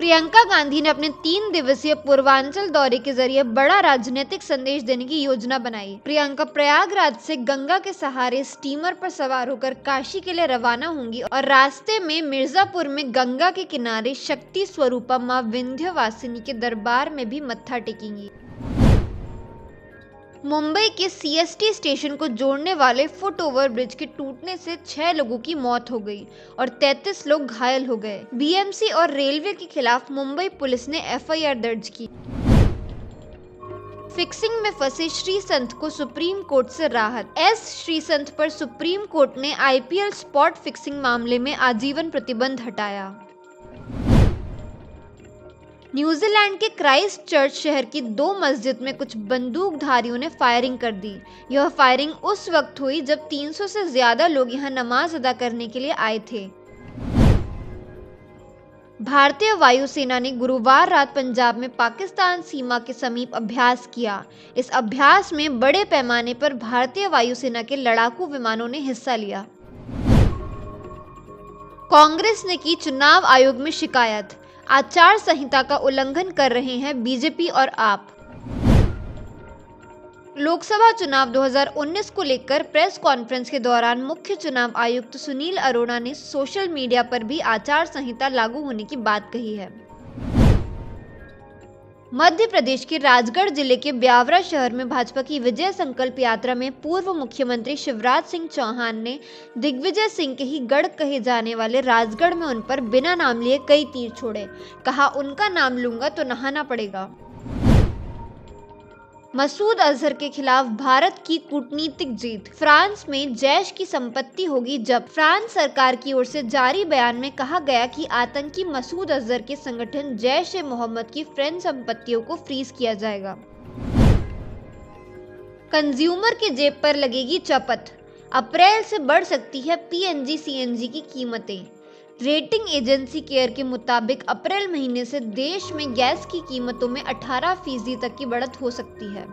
प्रियंका गांधी ने अपने 3 दिवसीय पूर्वांचल दौरे के जरिए बड़ा राजनीतिक संदेश देने की योजना बनाई। प्रियंका प्रयागराज से गंगा के सहारे स्टीमर पर सवार होकर काशी के लिए रवाना होंगी और रास्ते में मिर्जापुर में गंगा के किनारे शक्ति स्वरूपा मां विंध्यवासिनी के दरबार में भी मत्था टेकेंगी। मुंबई के सीएसटी स्टेशन को जोड़ने वाले फुट ओवर ब्रिज के टूटने से 6 लोगों की मौत हो गई और 33 लोग घायल हो गए। बीएमसी और रेलवे के खिलाफ मुंबई पुलिस ने एफआईआर दर्ज की। फिक्सिंग में फंसे श्रीसंत को सुप्रीम कोर्ट से राहत। श्रीसंत पर सुप्रीम कोर्ट ने आईपीएल स्पॉट फिक्सिंग मामले में आजीवन प्रतिबंध हटाया। न्यूजीलैंड के क्राइस्ट चर्च शहर की 2 मस्जिद में कुछ बंदूकधारियों ने फायरिंग कर दी। यह फायरिंग उस वक्त हुई जब 300 से ज्यादा लोग यहां नमाज अदा करने के लिए आए थे। भारतीय वायुसेना ने गुरुवार रात पंजाब में पाकिस्तान सीमा के समीप अभ्यास किया। इस अभ्यास में बड़े पैमाने पर भारतीय वायुसेना के लड़ाकू विमानों ने हिस्सा लिया। कांग्रेस ने की चुनाव आयोग में शिकायत। आचार संहिता का उल्लंघन कर रहे हैं बीजेपी और आप। लोकसभा चुनाव 2019 को लेकर प्रेस कॉन्फ्रेंस के दौरान मुख्य चुनाव आयुक्त सुनील अरोड़ा ने सोशल मीडिया पर भी आचार संहिता लागू होने की बात कही है। मध्य प्रदेश के राजगढ़ जिले के ब्यावरा शहर में भाजपा की विजय संकल्प यात्रा में पूर्व मुख्यमंत्री शिवराज सिंह चौहान ने दिग्विजय सिंह के ही गढ़ कहे जाने वाले राजगढ़ में उन पर बिना नाम लिए कई तीर छोड़े। कहा, उनका नाम लूंगा तो नहाना पड़ेगा। मसूद अजहर के खिलाफ भारत की कूटनीतिक जीत। फ्रांस में जैश की संपत्ति होगी जब्त। फ्रांस सरकार की ओर से जारी बयान में कहा गया कि आतंकी मसूद अजहर के संगठन जैश-ए-मोहम्मद की फ्रेंच संपत्तियों को फ्रीज किया जाएगा। कंज्यूमर के जेब पर लगेगी चपत। अप्रैल से बढ़ सकती है पीएनजी सीएनजी की कीमतें। रेटिंग एजेंसी केयर के मुताबिक अप्रैल महीने से देश में गैस की कीमतों में 18% तक की बढ़त हो सकती है।